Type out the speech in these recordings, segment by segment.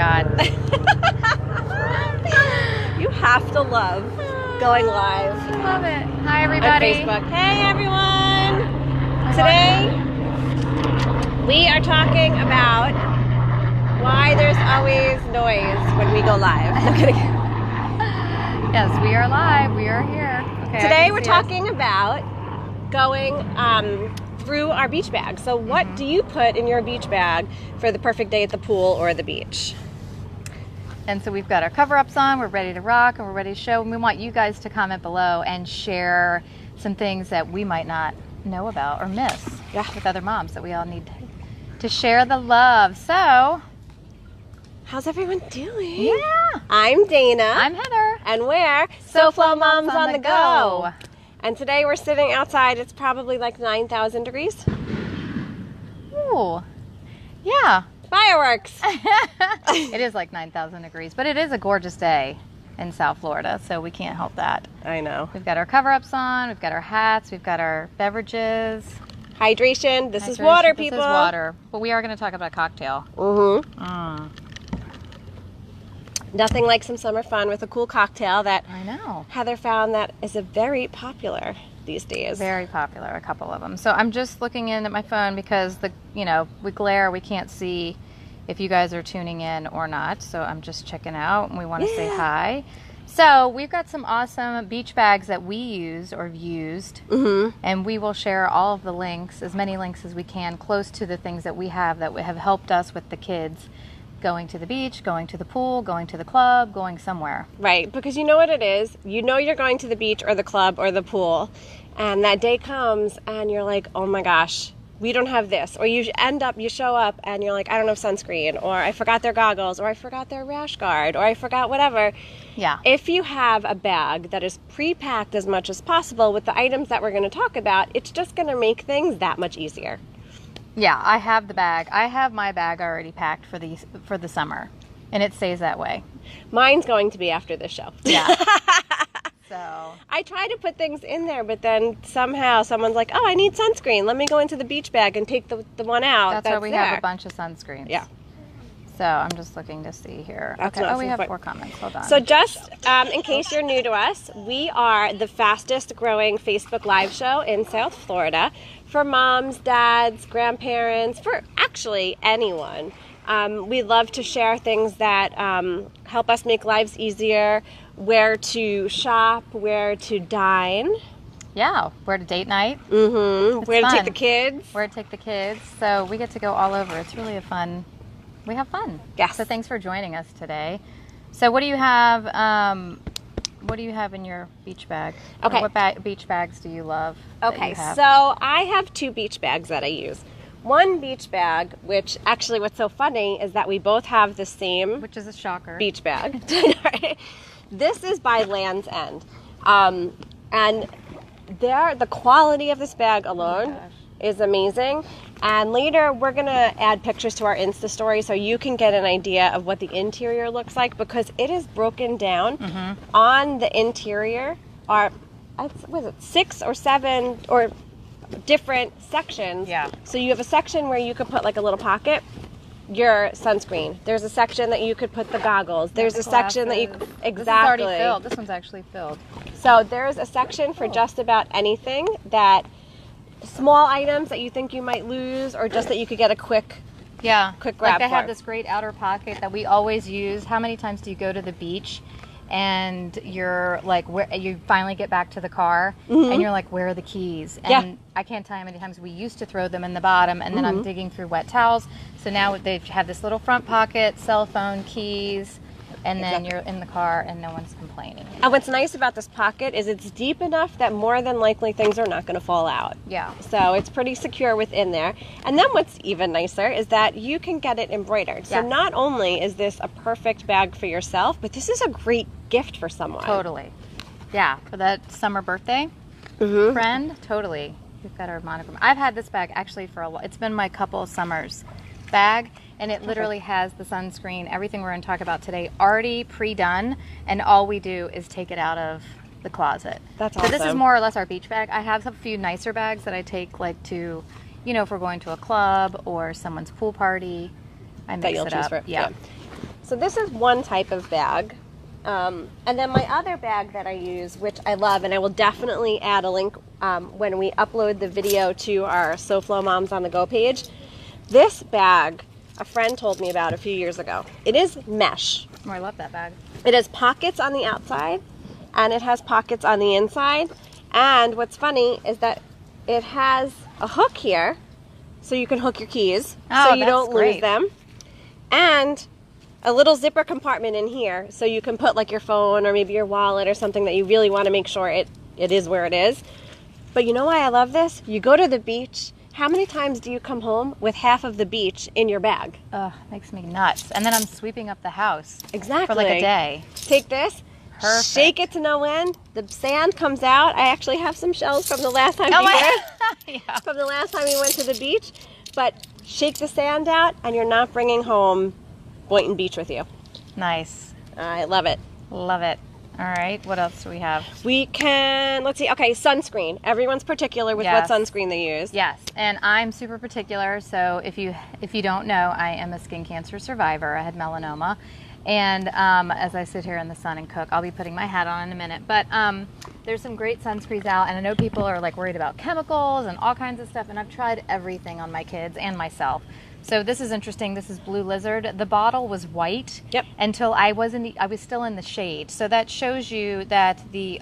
God. You have to love going live. Love it. Hi, everybody. On Facebook. Hey, everyone. Today, we are talking about why there's always noise when we go live. I'm kidding. Yes, we are live. We are here. Okay, today, we're talking about going through our beach bag. So what do you put in your beach bag for the perfect day at the pool or the beach? And so we've got our cover-ups on, we're ready to rock, and we're ready to show. And we want you guys to comment below and share some things that we might not know about or miss with other moms that we all need to share the love. So, how's everyone doing? Yeah. I'm Dana. I'm Heather. And we're SoFlo Moms on the Go. And today we're sitting outside. It's probably like 9,000 degrees. Ooh. Yeah. Fireworks. It is like 9,000 degrees, but it is a gorgeous day in South Florida, so we can't help that. I know. We've got our cover-ups on, we've got our hats, we've got our beverages. Hydration. This is water, people. This is water. But we are going to talk about a cocktail. Nothing like some summer fun with a cool cocktail that I know Heather found that is a very popular these days. Very popular, a couple of them. So I'm just looking in at my phone because we glare, we can't see if you guys are tuning in or not. So I'm just checking out and we want to say hi. So we've got some awesome beach bags that we used or have used, and we will share all of the links, as many links as we can, close to the things that we have that have helped us with the kids going to the beach, going to the pool, going to the club, going somewhere. Right, because you know what it is. You know you're going to the beach or the club or the pool, and that day comes and you're like, oh my gosh, we don't have this. Or you show up and you're like, I don't have sunscreen, or I forgot their goggles, or I forgot their rash guard, or I forgot whatever. Yeah. If you have a bag that is pre-packed as much as possible with the items that we're going to talk about, it's just going to make things that much easier. Yeah, I have the bag. I have my bag already packed for the summer, and it stays that way. Mine's going to be after this show. Yeah. So I try to put things in there, but then somehow someone's like, oh, I need sunscreen. Let me go into the beach bag and take the one out. That's why we have a bunch of sunscreens. Yeah. So I'm just looking to see here. That's okay. Oh, we have 4 comments. Hold on. So just in case you're new to us, we are the fastest growing Facebook Live show in South Florida for moms, dads, grandparents, for actually anyone. We love to share things that help us make lives easier, where to shop, where to dine. Yeah, where to date night. Where to take the kids. Where to take the kids. So we get to go all over. It's really we have fun. Yes. So thanks for joining us today. So what do you have? What do you have in your beach bag? Okay. Or what beach bags do you love? Okay, so I have 2 beach bags that I use. One beach bag, which actually what's so funny is that we both have the same, which is a shocker, beach bag. This is by Land's End. And the quality of this bag alone is amazing. And later we're going to add pictures to our Insta story so you can get an idea of what the interior looks like, because it is broken down on the interior. Was it 6 or 7 or different sections? Yeah. So you have a section where you could put like a little pocket, your sunscreen. There's a section that you could put the goggles. There's a section that you exactly. This is already filled. This one's actually filled. So there's a section for just about anything, that small items that you think you might lose, or just that you could get a quick grab. Like they have this great outer pocket that we always use. How many times do you go to the beach and you're like, you finally get back to the car and you're like, where are the keys? And I can't tell you how many times we used to throw them in the bottom, and then I'm digging through wet towels. So now they have this little front pocket, cell phone, keys, and then you're in the car and no one's complaining. And what's nice about this pocket is it's deep enough that more than likely things are not going to fall out. Yeah. So it's pretty secure within there. And then what's even nicer is that you can get it embroidered. So not only is this a perfect bag for yourself, but this is a great gift for someone. Totally. Yeah, for that summer birthday friend, totally. We've got our monogram. I've had this bag actually for a while. It's been my couple of summers bag, and it literally has the sunscreen, everything we're going to talk about today, already pre-done, and all we do is take it out of the closet. That's awesome. So this is more or less our beach bag. I have a few nicer bags that I take like to, you know, if we're going to a club or someone's pool party, I mix it up. Yeah. So this is one type of bag. And then my other bag that I use, which I love, and I will definitely add a link when we upload the video to our SoFlo Moms on the Go page. This bag, a friend told me about a few years ago. It is mesh. Oh, I love that bag. It has pockets on the outside, and it has pockets on the inside. And what's funny is that it has a hook here, so you can hook your keys, so you don't lose them. And a little zipper compartment in here, so you can put like your phone or maybe your wallet or something that you really want to make sure it is where it is. But you know why I love this? You go to the beach. How many times do you come home with half of the beach in your bag? Ugh, makes me nuts. And then I'm sweeping up the house. Exactly. For like a day. Take this, Perfect. Shake it to no end. The sand comes out. I actually have some shells from the last time yeah. from the last time we went to the beach. But shake the sand out, and you're not bringing home Boynton Beach with you. Nice. I love it. Love it. All right, what else do we have? We can, let's see, okay, sunscreen. Everyone's particular with what sunscreen they use. Yes, and I'm super particular, so if you don't know, I am a skin cancer survivor. I had melanoma, and as I sit here in the sun and cook, I'll be putting my hat on in a minute, but there's some great sunscreens out, and I know people are like worried about chemicals and all kinds of stuff, and I've tried everything on my kids and myself. So this is interesting. This is Blue Lizard. The bottle was white until I was still in the shade. So that shows you that the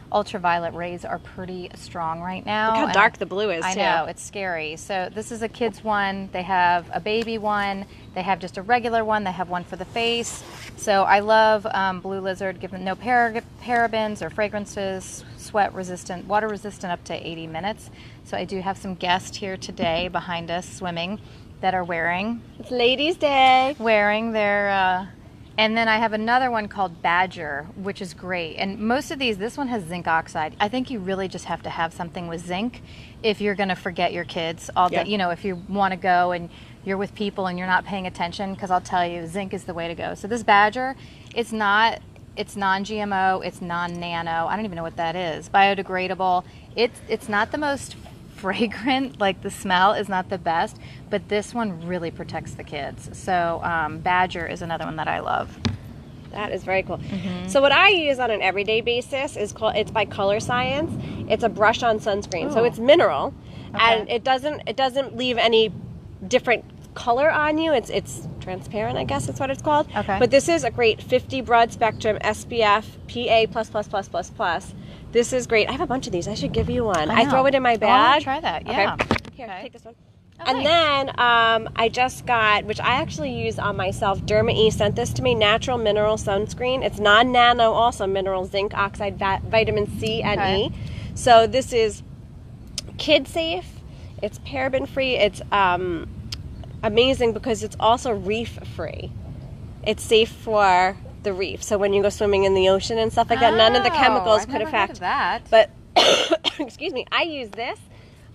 ultraviolet rays are pretty strong right now. Look how dark the blue is, I know, it's scary. So this is a kid's one. They have a baby one. They have just a regular one. They have one for the face. So I love Blue Lizard. Give them no parabens or fragrances, sweat resistant, water resistant up to 80 minutes. So I do have some guests here today behind us swimming that are wearing. It's Ladies' Day. Wearing their, and then I have another one called Badger, which is great. And most of these, this one has zinc oxide. I think you really just have to have something with zinc if you're going to forget your kids all day. You know, if you want to go and you're with people and you're not paying attention, because I'll tell you, zinc is the way to go. So this Badger, it's non-GMO, it's non-nano. I don't even know what that is. Biodegradable. It's not the most fragrant, like the smell is not the best, but this one really protects the kids. So Badger is another one that I love. That is very cool. So what I use on an everyday basis is it's by Color Science. It's a brush-on sunscreen. So it's mineral, and it doesn't leave any different color on you. It's transparent, I guess that's what it's called. But this is a great 50 broad spectrum SPF PA++++++. This is great. I have a bunch of these. I should give you one. I throw it in my bag. Oh, I'll try that. Yeah. Okay. Here, take this one. Oh, and then I just got, which I actually use on myself, Derma E sent this to me, Natural Mineral Sunscreen. It's non-nano, also mineral, zinc oxide, vitamin C and E. So this is kid safe. It's paraben free. It's amazing because it's also reef free. It's safe for the reef. So when you go swimming in the ocean and stuff like that, none of the chemicals could affect that. But excuse me, I use this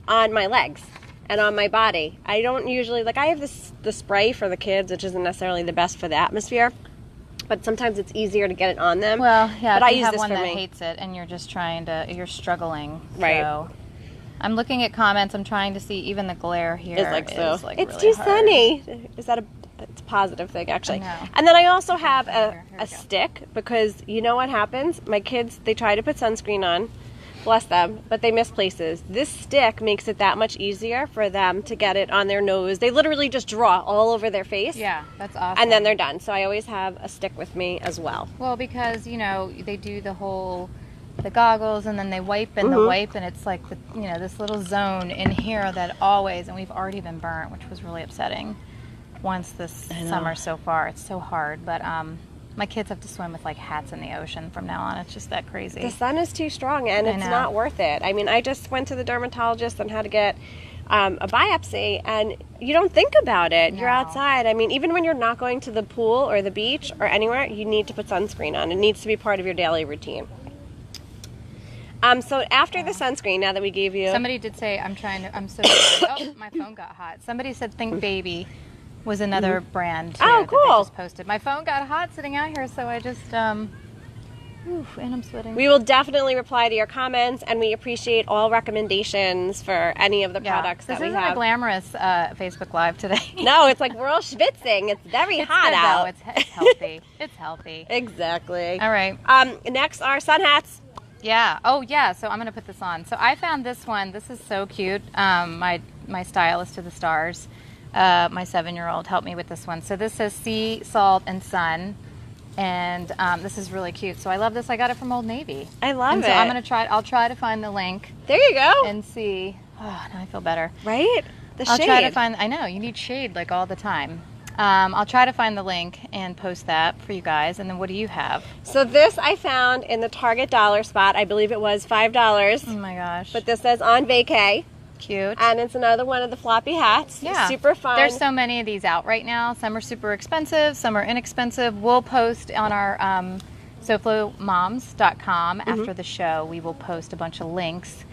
on my legs and on my body. I don't usually, like, I have the spray for the kids, which isn't necessarily the best for the atmosphere, but sometimes it's easier to get it on them. Well, yeah, but if I you use have this one for that me. hates it and you're just you're struggling. Right. So I'm looking at comments. I'm trying to see even the glare here. It's like so. Is, like, it's really too hard. sunny. Is that it's a positive thing, actually. I know. And then I also have Here we a go. stick, because you know what happens? My kids, they try to put sunscreen on, bless them, but they miss places. This stick makes it that much easier for them to get it on their nose. They literally just draw all over their face. Yeah, that's awesome. And then they're done. So I always have a stick with me as well. Well, because, you know, they do the goggles and then they wipe and the wipe, and it's like this little zone in here that always, and we've already been burnt, which was really upsetting once this summer so far. It's so hard, but my kids have to swim with like hats in the ocean from now on. It's just that crazy. The sun is too strong, and it's not worth it. I mean, I just went to the dermatologist and had to get a biopsy, and you don't think about it. No. You're outside. I mean, even when you're not going to the pool or the beach or anywhere, you need to put sunscreen on. It needs to be part of your daily routine. So after the sunscreen, now that we gave you... Somebody did say, I'm so sorry. Oh, my phone got hot. Somebody said Think Baby was another brand too, Oh, that cool. they just posted. My phone got hot sitting out here, so I just Oof, and I'm sweating. We will definitely reply to your comments, and we appreciate all recommendations for any of the products that we have. This isn't a glamorous Facebook Live today. No, it's like we're all schwitzing. It's very hot out. Though. It's healthy. It's healthy. Exactly. All right. Next are sun hats. Yeah. Oh, yeah. So I'm going to put this on. So I found this one. This is so cute. My stylist to the stars, my 7-year-old, helped me with this one. So this says sea, salt, and sun. And this is really cute. So I love this. I got it from Old Navy. I love it. So I'm going to try. I'll try to find the link. There you go. And see. Oh, now I feel better. Right? The shade. I'll try to find. I know you need shade like all the time. I'll try to find the link and post that for you guys. And then what do you have? So this I found in the Target dollar spot. I believe it was $5. Oh my gosh. But this says on vacay. Cute. And it's another one of the floppy hats. Yeah. Super fun. There's so many of these out right now. Some are super expensive. Some are inexpensive. We'll post on our SoFloMoms.com after the show. We will post a bunch of links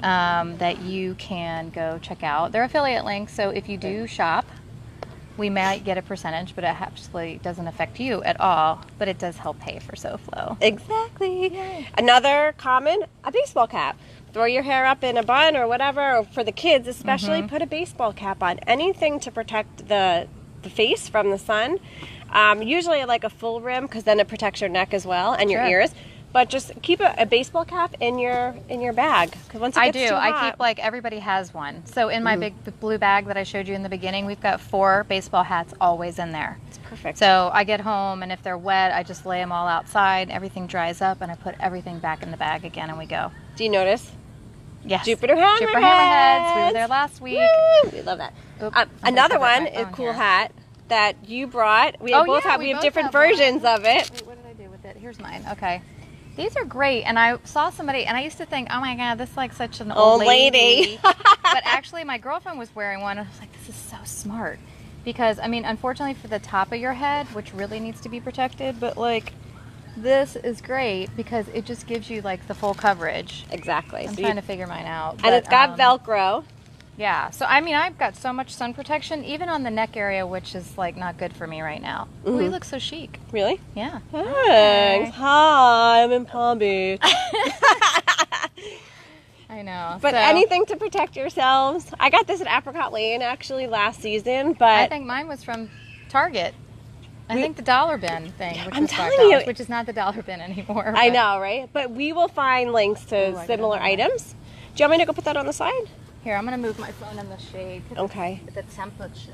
that you can go check out. They're affiliate links, so if you do shop, we might get a percentage, but it actually doesn't affect you at all, but it does help pay for SoFlo. Exactly. Yay. Another common, a baseball cap. Throw your hair up in a bun or whatever, or for the kids especially, put a baseball cap on. Anything to protect the face from the sun. Usually like a full rim, because then it protects your neck as well and your ears. But just keep a baseball cap in your bag, because once it gets too hot. I keep, like, everybody has one. So in my big blue bag that I showed you in the beginning, we've got 4 baseball hats always in there. It's perfect. So I get home, and if they're wet, I just lay them all outside. Everything dries up, and I put everything back in the bag again, and we go. Do you notice? Yes. Jupiter hammerheads. Jupiter hammerheads. We were there last week. Woo! We love that. Oop, Another one is cool hat that you brought. We have we have different versions of it. Wait, what did I do with it? Here's mine. Okay. These are great, and I saw somebody, and I used to think, oh my God, this is like such an old lady. But actually, my girlfriend was wearing one, and I was like, this is so smart. Because, I mean, unfortunately for the top of your head, which really needs to be protected, but like, this is great because it just gives you like the full coverage. Exactly. I'm trying to figure mine out. And it's got Velcro. Yeah. So, I mean, I've got so much sun protection, even on the neck area, which is like not good for me right now. Ooh, you look so chic. Really? Yeah. Thanks. Hi, I'm in Palm Beach. I know. But anything to protect yourselves. I got this at Apricot Lane actually last season, but I think mine was from Target. I think the dollar bin thing, which was $5, which is not the dollar bin anymore. I know, right? But we will find links to similar items. Do you want me to go put that on the side? Here, I'm going to move my phone in the shade. Okay. The temperature.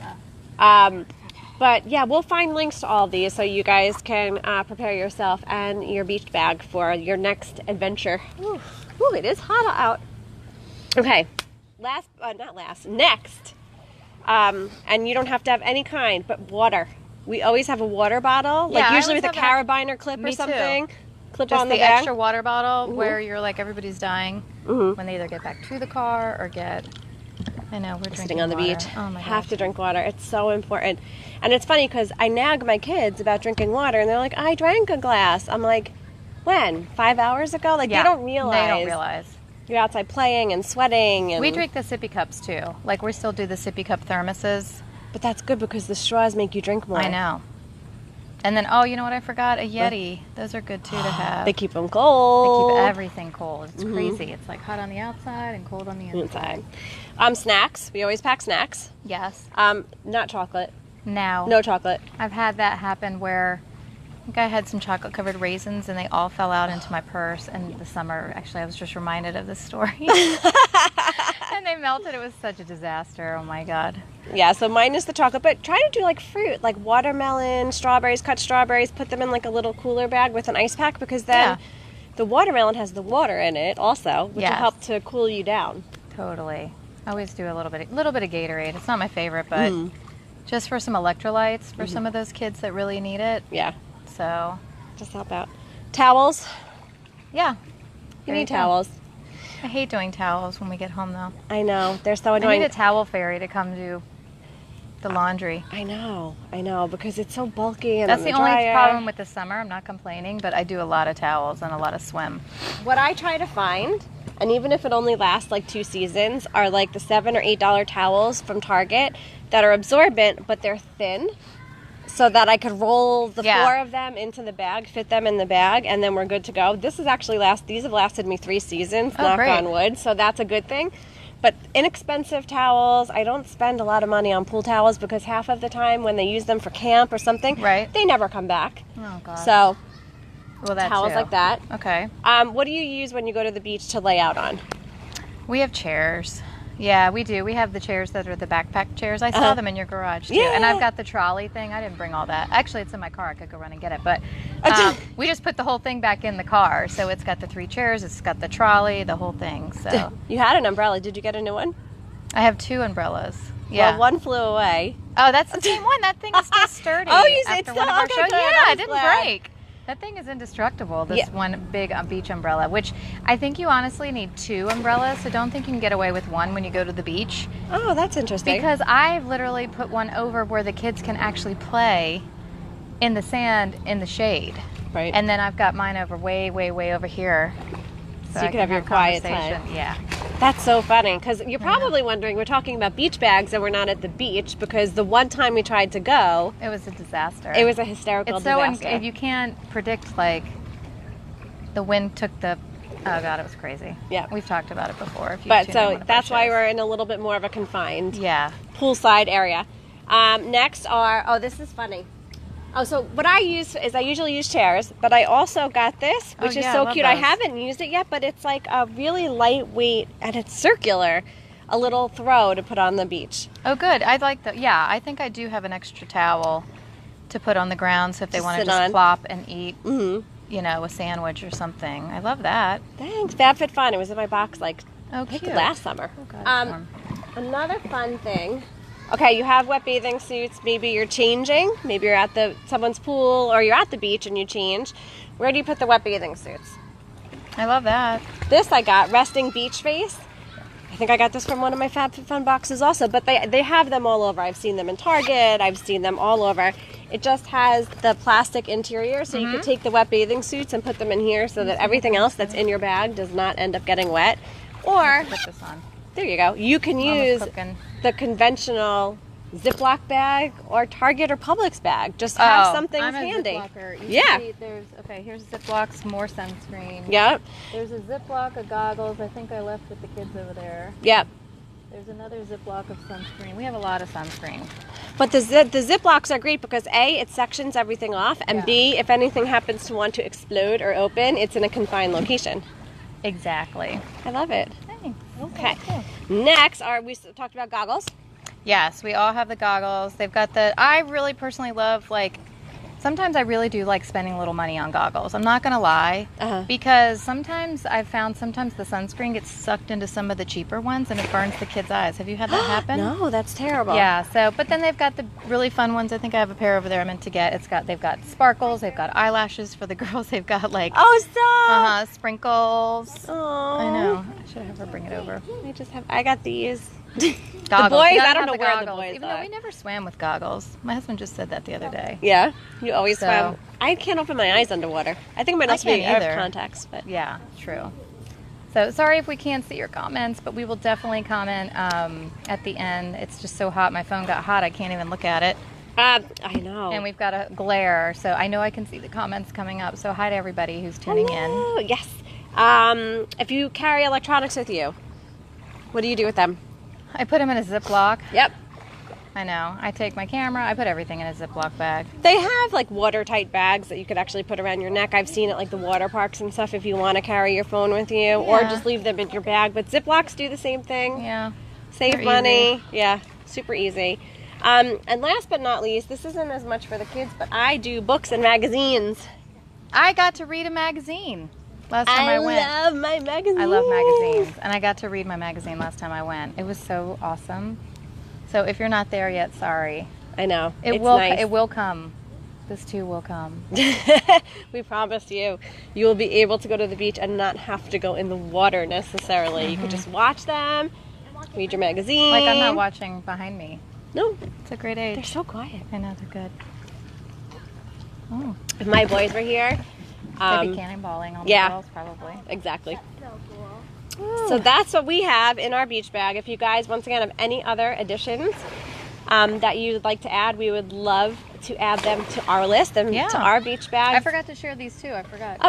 But yeah, we'll find links to all these so you guys can prepare yourself and your beach bag for your next adventure. Ooh, it is hot out. Okay, next. And you don't have to have any kind, but water. We always have a water bottle, like usually with a carabiner clip or something. Clip just on the bag. Extra water bottle where you're like everybody's dying when they either get back to the car or get. I know we're sitting on the beach. Oh my have to drink water. It's so important. And it's funny because I nag my kids about drinking water, and they're like, "I drank a glass." I'm like, "When? 5 hours ago?" Like they don't realize. They don't realize. You're outside playing and sweating. And we drink the sippy cups too. Like we still do the sippy cup thermoses. But that's good because the straws make you drink more. I know. And then, oh, you know what I forgot? A Yeti. Those are good too to have. They keep them cold. They keep everything cold. It's crazy. It's like hot on the outside and cold on the inside. Snacks. We always pack snacks. Yes. Not chocolate. No. No chocolate. I've had that happen where I think I had some chocolate covered raisins and they all fell out into my purse in the summer. Actually, I was just reminded of this story. And they melted. It was such a disaster. Oh my God. Yeah, so mine is the chocolate, but try to do like fruit, like watermelon, strawberries, cut strawberries, put them in like a little cooler bag with an ice pack because then the watermelon has the water in it also, which will help to cool you down. Totally. I always do a little bit of Gatorade. It's not my favorite, but just for some electrolytes for some of those kids that really need it. Yeah. So just help out. Towels. Yeah. You need towels. I hate doing towels when we get home, though. I know. They're so annoying. I need a towel fairy to come do the laundry. I know, because it's so bulky. And that's the only problem with the summer. I'm not complaining, but I do a lot of towels and a lot of swim. What I try to find, and even if it only lasts like 2 seasons, are like the $7 or $8 towels from Target that are absorbent, but they're thin. so that I could roll the Yeah. 4 of them into the bag, fit them in the bag, and then we're good to go. This is actually these have lasted me 3 seasons, knock great. on wood, so that's a good thing. But inexpensive towels, I don't spend a lot of money on pool towels because half of the time when they use them for camp or something, Right. they never come back. Oh, God. So well, that towels too. like that. Okay. What do you use when you go to the beach to lay out on? We have chairs. Yeah, we do. We have the chairs that are the backpack chairs. I saw them in your garage too. And I've got the trolley thing. I didn't bring all that. Actually, it's in my car. I could go run and get it. But we just put the whole thing back in the car. So it's got the 3 chairs. It's got the trolley, the whole thing. So You had an umbrella. Did you get a new one? I have 2 umbrellas. Yeah. Well, one flew away. Oh, that's the same one. That thing is still sturdy. Oh, it's after still one of our okay, shows. good. Yeah, I'm it didn't glad. break. That thing is indestructible, this Yeah. one big beach umbrella, which I think you honestly need 2 umbrellas, so don't think you can get away with one when you go to the beach. Oh, that's interesting. Because I've literally put one over where the kids can actually play in the sand in the shade. Right. And then I've got mine over way, way, way over here. So I you can have your quiet conversation. time. Yeah. That's so funny because you're probably wondering we're talking about beach bags and we're not at the beach because the one time we tried to go, It was a disaster. it was a hysterical It's so disaster. you can't predict, like, the wind took the. Oh God, it was crazy. Yeah. We've talked about it before. If you've But tuned in so one of our that's why shows. we're in a little bit more of a confined Yeah. poolside area. Next are, this is funny. Oh, so what I use is I usually use chairs, but I also got this, which Oh, is yeah, I so love cute. I those. haven't used it yet, but it's like a really lightweight and it's circular, a little throw to put on the beach. Oh, good. I like that. Yeah, I think I do have an extra towel to put on the ground, so if they Just want to sit just on. plop and eat, Mm-hmm. you know, a sandwich or something. I love that. Thanks. FabFitFun. It was in my box like Oh, I think cute. last summer. Oh, God, it's warm. Another fun thing. Okay, you have wet bathing suits. Maybe you're changing. Maybe you're at someone's pool or you're at the beach and you change. Where do you put the wet bathing suits? I love that. This I got, resting beach face. I think I got this from one of my FabFitFun boxes also, but they have them all over. I've seen them in Target. I've seen them all over. It just has the plastic interior, so you can take the wet bathing suits and put them in here so that everything else that's in your bag does not end up getting wet. Or, Put this on. there you go, you can Almost use cooking. the conventional Ziploc bag or Target or Publix bag. Just have something I'm a handy. Ziplocker. You Yeah. see here's Ziplocs, more sunscreen. Yep, There's a Ziploc of goggles. I think I left with the kids over there. yep. There's another Ziploc of sunscreen. We have a lot of sunscreen. But the Ziplocs are great because A, it sections everything off, and Yeah. B, if anything happens to want to explode or open, it's in a confined location. Exactly. I love it. Thanks. Okay. Cool. Next, we talked about goggles. Yes, we all have the goggles. They've got I really personally love, like, sometimes I really do like spending a little money on goggles. I'm not going to lie. Uh-huh. Because sometimes I've found the sunscreen gets sucked into some of the cheaper ones and it burns the kids' eyes. Have you had that happen? No, that's terrible. Yeah, but then they've got the really fun ones. I think I have a pair over there I meant to get. They've got sparkles, they've got eyelashes for the girls, they've got like Oh, stop! sprinkles. Oh, I know. I should have her bring it over. I got these. Goggles. boys, We gotta I don't have know the where the goggles, boys even though are. we never swam with goggles. My husband just said that the other day. Yeah, you always So- swim. I can't open my eyes underwater. I think it might I also be can't out of either. contacts, but Yeah, true. So sorry if we can't see your comments, but we will definitely comment at the end. It's just so hot. My phone got hot. I can't even look at it. I know. And we've got a glare, so I know I can see the comments coming up. So hi to everybody who's tuning in. Hello. Yes. If you carry electronics with you, what do you do with them? I put them in a Ziploc. Yep. I know. I take my camera. I put everything in a Ziploc bag. They have like watertight bags that you could actually put around your neck. I've seen it like the water parks and stuff if you want to carry your phone with you or Yeah. just leave them in your bag. But Ziplocs do the same thing. Yeah. Save They're money. easy. Yeah, super easy. And last but not least, this isn't as much for the kids, but I do books and magazines. I got to read a magazine last time I went. love my magazines. I love magazines, and I got to read my magazine last time I went. It was so awesome. So if you're not there yet, sorry. I know. It It's will. nice. It will come. This too will come. We promise you, you will be able to go to the beach and not have to go in the water necessarily. You can just watch them, read your magazine. Like I'm not watching behind me. No, It's a great they're age. so quiet. I know they're good. Oh, If my boys were here, they'd be cannonballing on the yeah. girls probably. exactly. So that's what we have in our beach bag. If you guys, once again, have any other additions that you'd like to add, we would love to add them to our list and to our beach bags. I forgot to share these too. I forgot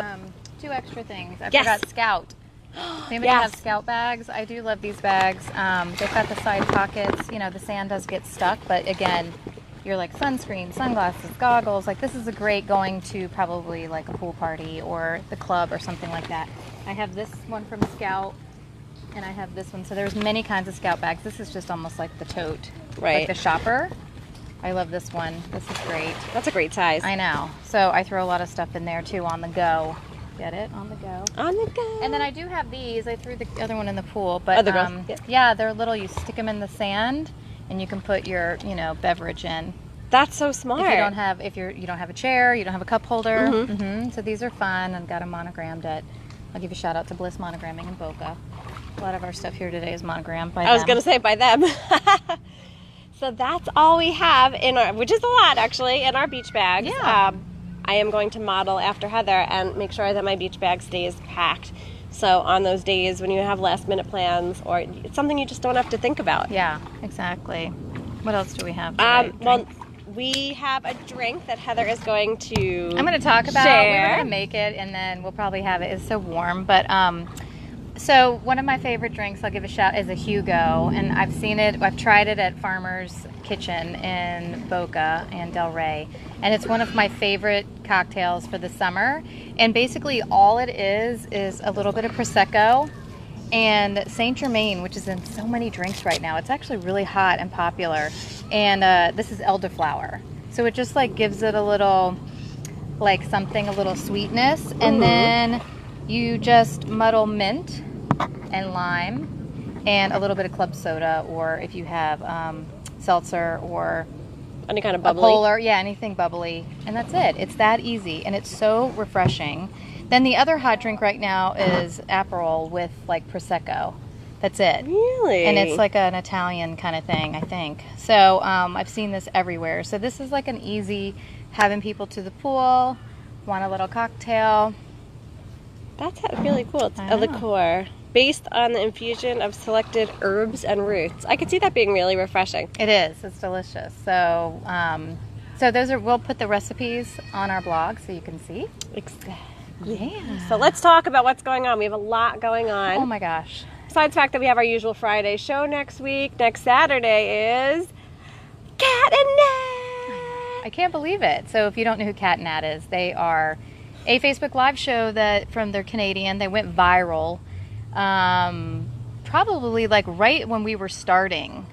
2 extra things. I Yes. forgot Scout. Does anybody Yes. have Scout bags? I do love these bags. They've got the side pockets. You know, the sand does get stuck, but again, you're like sunscreen, sunglasses, goggles. Like this is a great going to probably like a pool party or the club or something like that. I have this one from Scout, and I have this one. So there's many kinds of Scout bags. This is just almost like the tote, Right. like the shopper. I love this one. This is great. That's a great size. I know. So I throw a lot of stuff in there too on the go. Get it? On the go. On the go. And then I do have these. I threw the other one in the pool, but Other girls. yeah, they're little. You stick them in the sand, and you can put your, beverage in. That's so smart. If you don't have, you don't have a chair, you don't have a cup holder. So these are fun. I've got them monogrammed at. I'll give a shout out to Bliss Monogramming in Boca. A lot of our stuff here today is monogrammed by them. I was going to say by them. So that's all we have in our, which is a lot actually, in our beach bags. Yeah. I am going to model after Heather and make sure that my beach bag stays packed. So on those days when you have last minute plans or it's something you just don't have to think about. Yeah, exactly. What else do we have today? Well, we have a drink that Heather is going to I'm going to talk about. share. We're going to make it, and then we'll probably have it. It's so warm, but so one of my favorite drinks, I'll give a shout, is a Hugo, and I've seen it. I've tried it at Farmer's Kitchen in Boca and Del Rey, and it's one of my favorite cocktails for the summer. And basically, all it is a little bit of prosecco and Saint Germain, which is in so many drinks right now. It's actually really hot and popular. And this is elderflower, so it just like gives it a little, like something, a little sweetness, and then you just muddle mint and lime and a little bit of club soda, or if you have seltzer or Any kind of a bubbly. polar, anything bubbly, and that's it. It's that easy, and it's so refreshing. Then the other hot drink right now is Aperol with like prosecco. That's it. Really? And it's like an Italian kind of thing, I think. So I've seen this everywhere. So this is like an easy, having people to the pool, want a little cocktail. That's really cool. It's I a know. liqueur based on the infusion of selected herbs and roots. I could see that being really refreshing. It is. It's delicious. So so those are. We'll put the recipes on our blog so you can see. Exactly. Yeah. So let's talk about what's going on. We have a lot going on. Oh my gosh. Besides the fact that we have our usual Friday show next week, next Saturday is Cat and Nat. I can't believe it. So if you don't know who Cat and Nat is, they are a Facebook Live show that they're Canadian. They went viral probably like right when we were starting.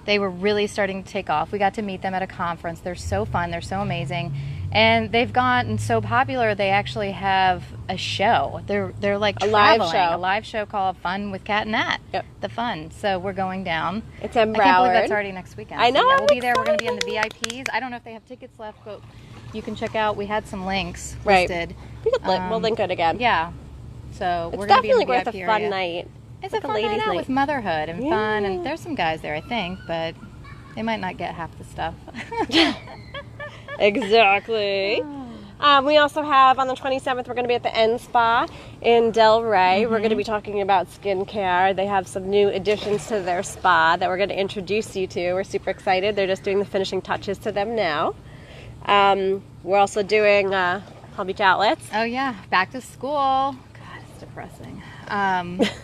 They were really starting to take off. We got to meet them at a conference. They're so fun. They're so amazing. And they've gotten so popular, they actually have a show. They're like A live traveling. show. A live show called Fun with Cat and Nat. Yep. The Fun. So we're going down. It's in I can't believe Broward. that's already next weekend. I know, So yeah, I'm we'll be there. We're going to be in excited. the VIPs. I don't know if they have tickets left, but you can check out. We had some links Right. listed. We'll link it again. Yeah. So It's we're going to be in definitely the worth VIP a fun area. night. It's Like a a fun ladies' night out night. with motherhood and fun, Yeah. and there's some guys there, I think, but they might not get half the stuff. Exactly. We also have on the 27th, we're going to be at the End Spa in Del Rey. We're going to be talking about skincare. They have some new additions to their spa that we're going to introduce you to. We're super excited. They're just doing the finishing touches to them now. We're also doing Palm Beach Outlets. Oh yeah, back to school. God, it's depressing.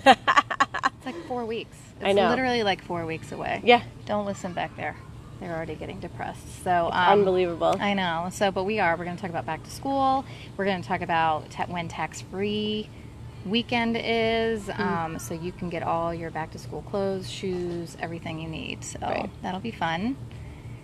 It's like 4 weeks. It's I know. literally like 4 weeks away. Yeah, Don't listen back there. They're already getting depressed. So unbelievable. I know. So, but we're going to talk about back to school. We're going to talk about when tax-free weekend is, so you can get all your back to school clothes, shoes, everything you need. So Right. that'll be fun.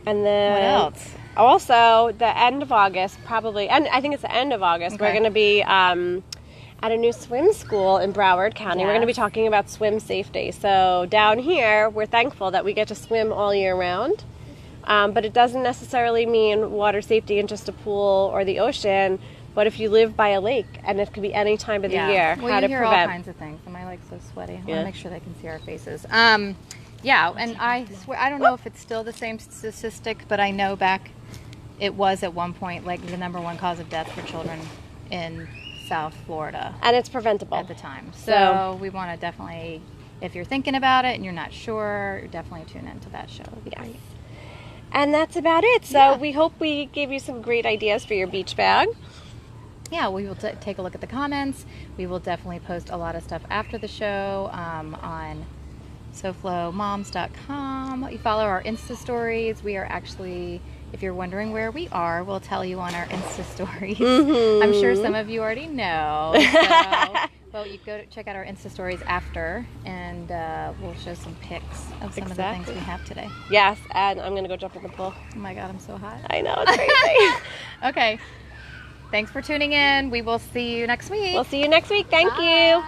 And then What else? Also, the end of August, probably, and I think it's the end of August, Okay. we're going to be at a new swim school in Broward County. We're going to be Yes. talking about swim safety. So down here, we're thankful that we get to swim all year round. But it doesn't necessarily mean water safety in just a pool or the ocean. But if you live by a lake, and it could be any time of the year, Well, how you to hear prevent. all kinds of things. Am I like so sweaty? I want Yeah. to make sure they can see our faces. Yeah, and I swear, I don't know if it's still the same statistic, but I know back it was at one point like the number one cause of death for children in South Florida And it's preventable. at the time. So- So we want to definitely, if you're thinking about it and you're not sure, definitely tune into that show. It'd be Yes. great. And that's about it. So we hope we gave you some great ideas for your beach bag. Yeah, we will take a look at the comments. We will definitely post a lot of stuff after the show on SoFloMoms.com. You follow our Insta stories. We are actually, if you're wondering where we are, we'll tell you on our Insta stories. I'm sure some of you already know. So, well, you go check out our Insta stories after, and we'll show some pics of some of the things we have today. Yes, and I'm going to go jump in the pool. Oh my God, I'm so hot. I know, it's crazy. Okay. Thanks for tuning in. We will see you next week. We'll see you next week. Thank you.